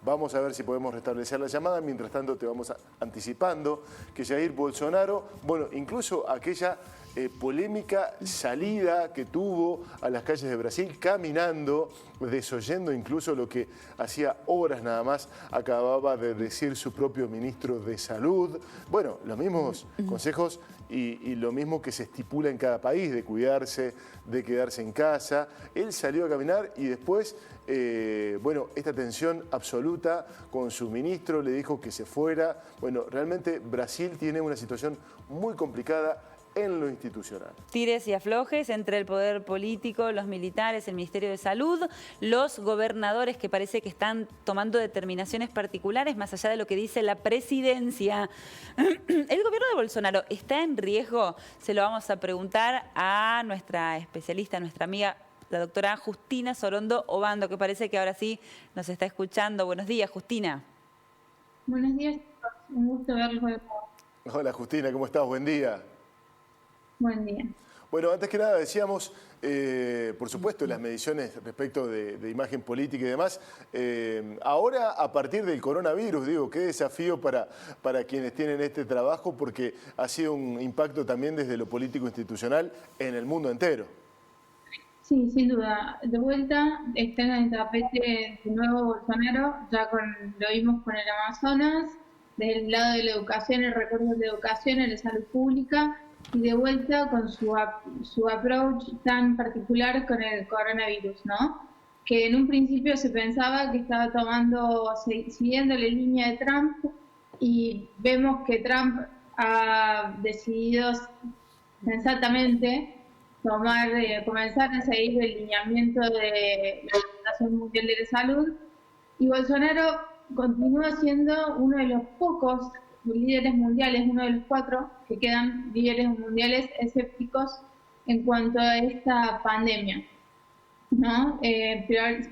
Vamos a ver si podemos restablecer la llamada. Mientras tanto, te vamos anticipando que Jair Bolsonaro, bueno, incluso aquella polémica salida que tuvo a las calles de Brasil, caminando, desoyendo incluso lo que hacía horas nada más acababa de decir su propio ministro de Salud. Bueno, los mismos consejos y lo mismo que se estipula en cada país, de cuidarse, de quedarse en casa. Él salió a caminar y después, bueno, esta tensión absoluta con su ministro, le dijo que se fuera. Bueno, realmente Brasil tiene una situación muy complicada en lo institucional. Tires y aflojes entre el poder político, los militares, el Ministerio de Salud, los gobernadores que parece que están tomando determinaciones particulares más allá de lo que dice la presidencia. ¿El gobierno de Bolsonaro está en riesgo? Se lo vamos a preguntar a nuestra especialista, nuestra amiga, la doctora Justina Sorondo Obando, que parece que ahora sí nos está escuchando. Buenos días, Justina. Buenos días, un gusto verlos. Hola, Justina, ¿cómo estás? Buen día. Buen día. Bueno, antes que nada decíamos, por supuesto, las mediciones respecto de imagen política y demás. Ahora, a partir del coronavirus, digo, qué desafío para quienes tienen este trabajo, porque ha sido un impacto también desde lo político institucional en el mundo entero. Sí, sin duda. De vuelta está en el tapete de nuevo Bolsonaro, ya lo vimos con el Amazonas, del lado de la educación, el recorte de la educación, en la salud pública, y de vuelta con su approach tan particular con el coronavirus, ¿no? Que en un principio se pensaba que estaba siguiendo la línea de Trump, y vemos que Trump ha decidido sensatamente comenzar a seguir el lineamiento de la Organización Mundial de la Salud, y Bolsonaro continúa siendo uno de los pocos líderes mundiales, uno de los 4 que quedan líderes mundiales escépticos en cuanto a esta pandemia, ¿no?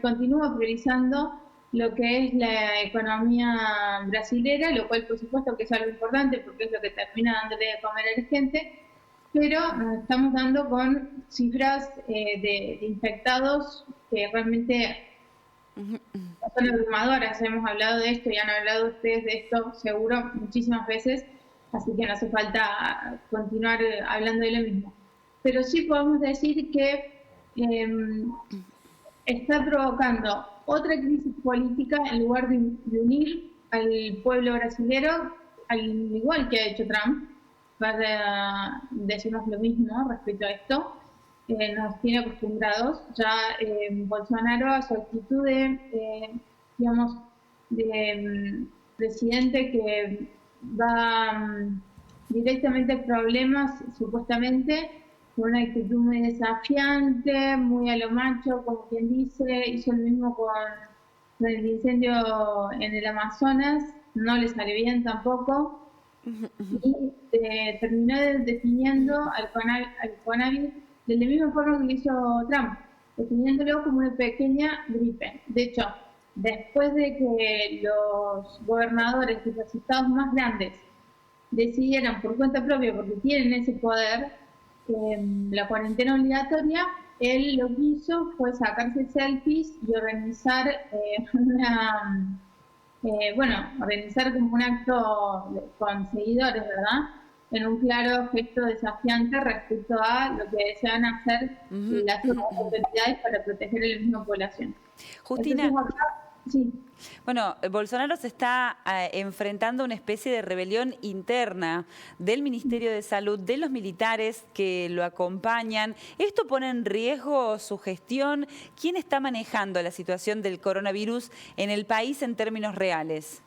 Continúa priorizando lo que es la economía brasilera, lo cual por supuesto que es algo importante porque es lo que termina dándole de comer a la gente, pero nos estamos dando con cifras de infectados que realmente son abrumadoras. Hemos hablado de esto y han hablado ustedes de esto seguro muchísimas veces, así que no hace falta continuar hablando de lo mismo. Pero sí podemos decir que está provocando otra crisis política en lugar de unir al pueblo brasilero, al igual que ha hecho Trump. Decimos lo mismo respecto a esto. Nos tiene acostumbrados. Ya Bolsonaro, a su actitud de presidente que va directamente a problemas, supuestamente, con una actitud muy desafiante, muy a lo macho, como quien dice. Hizo lo mismo con el incendio en el Amazonas, no le salió bien tampoco. Y terminó definiendo al coronavirus de la misma forma que lo hizo Trump, definiéndolo como una pequeña gripe. De hecho, después de que los gobernadores de los estados más grandes decidieran por cuenta propia, porque tienen ese poder, la cuarentena obligatoria, él lo que hizo fue sacarse selfies y organizar organizar como un acto con seguidores, ¿verdad? En un claro gesto desafiante respecto a lo que desean hacer las autoridades para proteger a la misma población. Justina, entonces, sí. Bueno, Bolsonaro se está enfrentando a una especie de rebelión interna del Ministerio de Salud, de los militares que lo acompañan. ¿Esto pone en riesgo su gestión? ¿Quién está manejando la situación del coronavirus en el país en términos reales?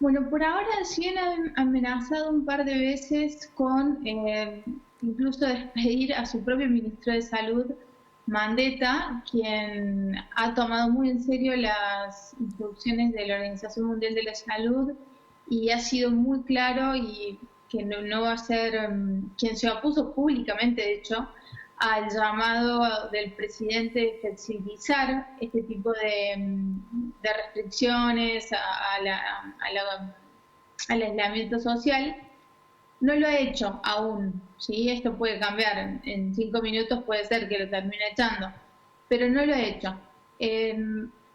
Bueno, por ahora sí han amenazado un par de veces con incluso despedir a su propio ministro de Salud, Mandetta, quien ha tomado muy en serio las instrucciones de la Organización Mundial de la Salud y ha sido muy claro y que no va a ser quien se opuso públicamente, de hecho, al llamado del presidente de flexibilizar este tipo de restricciones al aislamiento social. No lo ha hecho aún, ¿sí? Esto puede cambiar, en 5 minutos puede ser que lo termine echando, pero no lo ha hecho.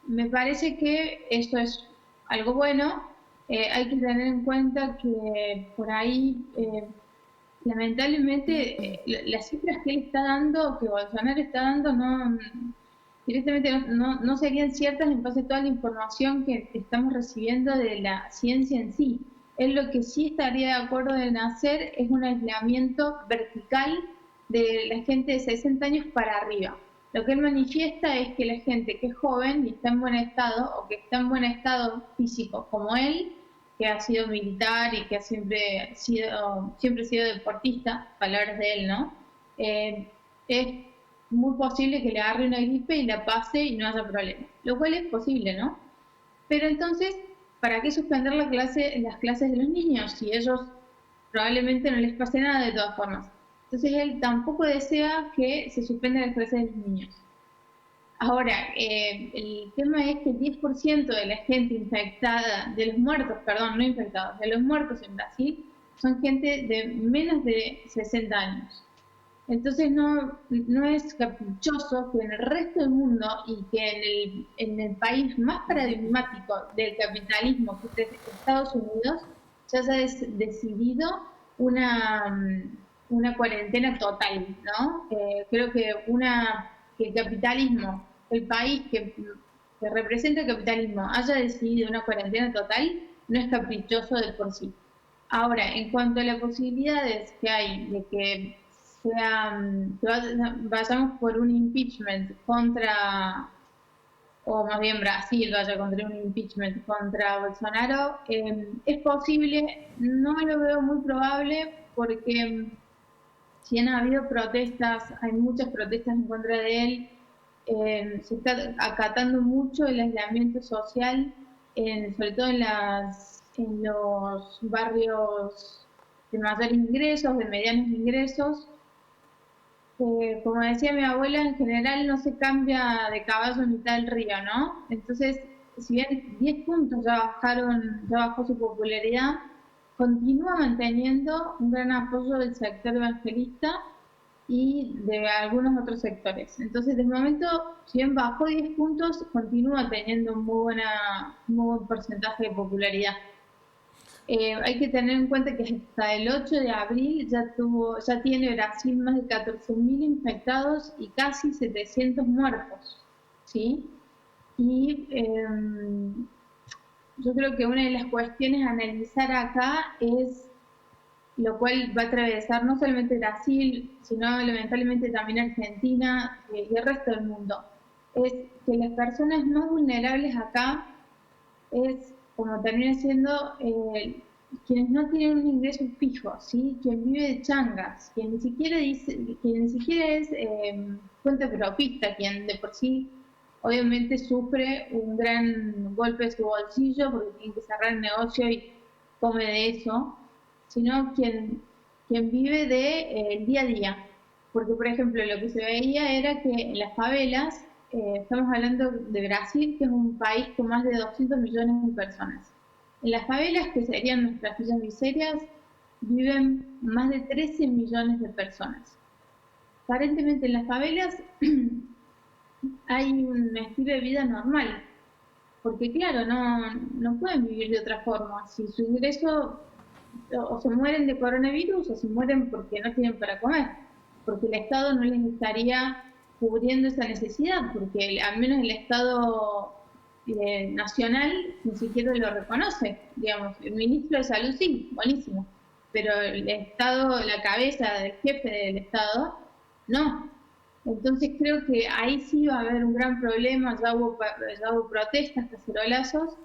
me parece que esto es algo bueno. Hay que tener en cuenta que por ahí, lamentablemente, las cifras que él está dando, que Bolsonaro está dando, directamente no serían ciertas en base a toda la información que estamos recibiendo de la ciencia en sí. Él lo que sí estaría de acuerdo en hacer es un aislamiento vertical de la gente de 60 años para arriba. Lo que él manifiesta es que la gente que es joven y está en buen estado, o que está en buen estado físico, como él, que ha sido militar y que siempre ha sido deportista, palabras de él, ¿no? Es muy posible que le agarre una gripe y la pase y no haya problema, lo cual es posible, ¿no? Pero entonces, ¿para qué suspender las clases de los niños si ellos probablemente no les pase nada de todas formas? Entonces él tampoco desea que se suspendan las clases de los niños. Ahora, el tema es que el 10% de la gente infectada, de los muertos, perdón, no infectados, de los muertos en Brasil, son gente de menos de 60 años. Entonces no es caprichoso que en el resto del mundo y que en el país más paradigmático del capitalismo, que es Estados Unidos, ya se ha decidido una cuarentena total, ¿no? Creo que el capitalismo, el país que representa el capitalismo haya decidido una cuarentena total, no es caprichoso de por sí. Ahora, en cuanto a las posibilidades que hay de que vayamos por un impeachment contra, o más bien Brasil vaya contra un impeachment contra Bolsonaro, es posible, no lo veo muy probable porque si han habido protestas, hay muchas protestas en contra de él, se está acatando mucho el aislamiento social, sobre todo en los barrios de mayores ingresos, de medianos ingresos. Como decía mi abuela, en general no se cambia de caballo en mitad del río, ¿no? Entonces, si bien 10 puntos ya bajó su popularidad, continúa manteniendo un gran apoyo del sector evangelista y de algunos otros sectores. Entonces, de momento, si bien bajó 10 puntos, continúa teniendo un muy buen porcentaje de popularidad. Hay que tener en cuenta que hasta el 8 de abril ya tiene Brasil más de 14.000 infectados y casi 700 muertos, ¿sí? Y yo creo que una de las cuestiones a analizar acá es, lo cual va a atravesar no solamente Brasil, sino lamentablemente también Argentina y el resto del mundo, es que las personas más vulnerables acá es, como termina siendo, quienes no tienen un ingreso fijo, ¿sí? Quien vive de changas, quien ni siquiera es fuente propista, quien de por sí obviamente sufre un gran golpe de su bolsillo porque tiene que cerrar el negocio y come de eso, sino quien vive del día a día. Porque, por ejemplo, lo que se veía era que en las favelas, estamos hablando de Brasil, que es un país con más de 200 millones de personas. En las favelas, que serían nuestras villas miserias, viven más de 13 millones de personas. Aparentemente en las favelas hay un estilo de vida normal, porque claro, no pueden vivir de otra forma. Si su ingreso, o se mueren de coronavirus o se mueren porque no tienen para comer, porque el Estado no les estaría cubriendo esa necesidad, porque al menos el Estado nacional ni siquiera lo reconoce, digamos. El ministro de Salud sí, buenísimo, pero el Estado, la cabeza del jefe del Estado, no. Entonces creo que ahí sí va a haber un gran problema, ya hubo protestas, cacerolazos,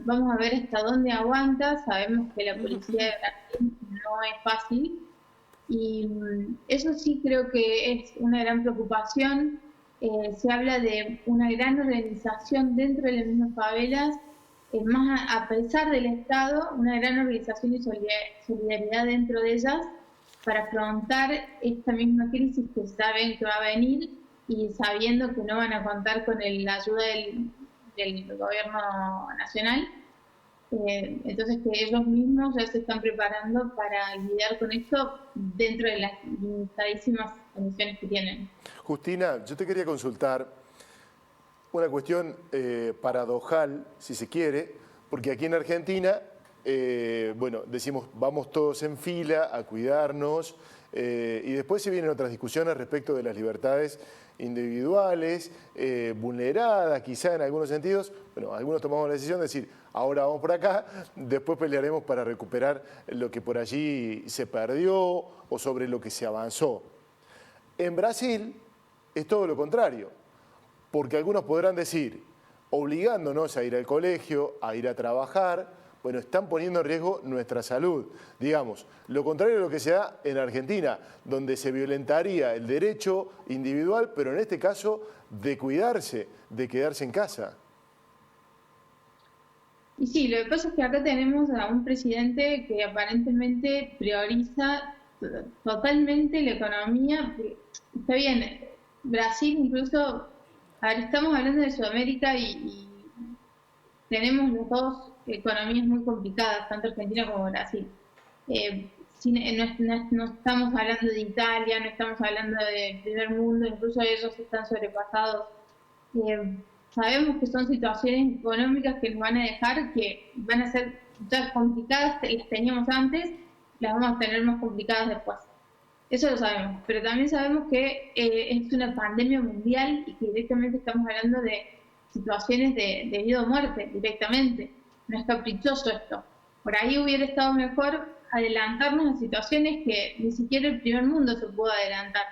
vamos a ver hasta dónde aguanta. Sabemos que la policía de Brasil no es fácil, y eso sí creo que es una gran preocupación. Se habla de una gran organización dentro de las mismas favelas, más a pesar del Estado, una gran organización y solidaridad dentro de ellas para afrontar esta misma crisis que saben que va a venir y sabiendo que no van a contar con la ayuda del gobierno nacional. Entonces que ellos mismos ya se están preparando para lidiar con esto dentro de las limitadísimas condiciones que tienen. Justina, yo te quería consultar, una cuestión paradojal, si se quiere, porque aquí en Argentina, bueno, decimos vamos todos en fila a cuidarnos, y después se vienen otras discusiones respecto de las libertades individuales, vulneradas quizá en algunos sentidos. Bueno, algunos tomamos la decisión de decir, ahora vamos por acá, después pelearemos para recuperar lo que por allí se perdió o sobre lo que se avanzó. En Brasil es todo lo contrario, porque algunos podrán decir, obligándonos a ir al colegio, a ir a trabajar, bueno, están poniendo en riesgo nuestra salud. Digamos, lo contrario de lo que se da en Argentina, donde se violentaría el derecho individual, pero en este caso de cuidarse, de quedarse en casa. Y sí, lo que pasa es que acá tenemos a un presidente que aparentemente prioriza totalmente la economía. Está bien, Brasil incluso, a ver, estamos hablando de Sudamérica y tenemos los dos economías muy complicadas, tanto Argentina como Brasil. No estamos hablando de Italia, no estamos hablando de primer mundo, incluso ellos están sobrepasados. Sabemos que son situaciones económicas que nos van a dejar, que van a ser ya complicadas, las teníamos antes, las vamos a tener más complicadas después. Eso lo sabemos, pero también sabemos que es una pandemia mundial y que directamente estamos hablando de situaciones de vida o muerte, directamente. No es caprichoso esto. Por ahí hubiera estado mejor adelantarnos a situaciones que ni siquiera el primer mundo se pudo adelantar,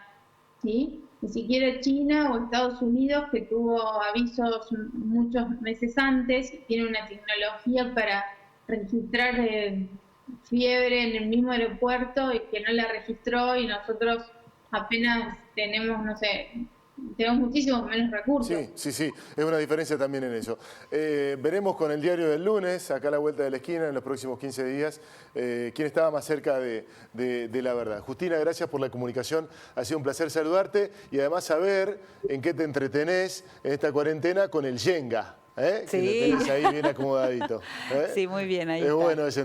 ¿sí? Ni siquiera China o Estados Unidos, que tuvo avisos muchos meses antes, y tiene una tecnología para registrar fiebre en el mismo aeropuerto y que no la registró, y nosotros apenas tenemos, no sé, tenemos muchísimos menos recursos. Sí, es una diferencia también en eso. Veremos con el diario del lunes, acá a la vuelta de la esquina, en los próximos 15 días, quién estaba más cerca de la verdad. Justina, gracias por la comunicación, ha sido un placer saludarte y además saber en qué te entretenés en esta cuarentena con el Yenga. Sí. Que lo tenés ahí bien acomodadito. Sí, muy bien. Ahí es está. bueno ese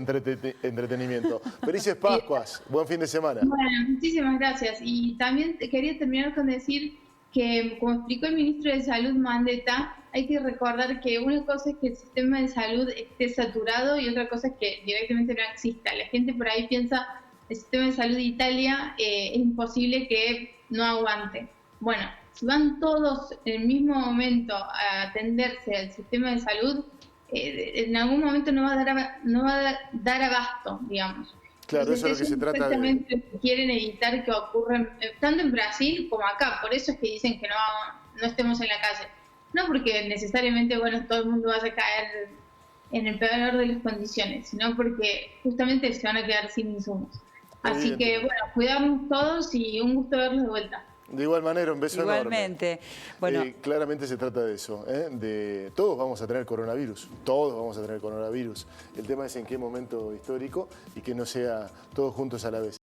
entretenimiento. Felices Pascuas, buen fin de semana. Bueno, muchísimas gracias. Y también quería terminar con decir que, como explicó el ministro de Salud, Mandetta, hay que recordar que una cosa es que el sistema de salud esté saturado y otra cosa es que directamente no exista. La gente por ahí piensa, el sistema de salud de Italia es imposible que no aguante. Bueno, si van todos en el mismo momento a atenderse al sistema de salud, en algún momento no va a dar abasto, digamos. Claro, Entonces, eso es lo que se trata de... Quieren evitar que ocurran, tanto en Brasil como acá. Por eso es que dicen que no estemos en la calle. No porque necesariamente, bueno, todo el mundo vaya a caer en el peor de las condiciones, sino porque justamente se van a quedar sin insumos. Así que, bueno, cuidarnos todos y un gusto verlos de vuelta. De igual manera, un beso Igualmente. enorme. Bueno, claramente se trata de eso, de todos vamos a tener coronavirus, todos vamos a tener coronavirus. El tema es en qué momento histórico y que no sea todos juntos a la vez.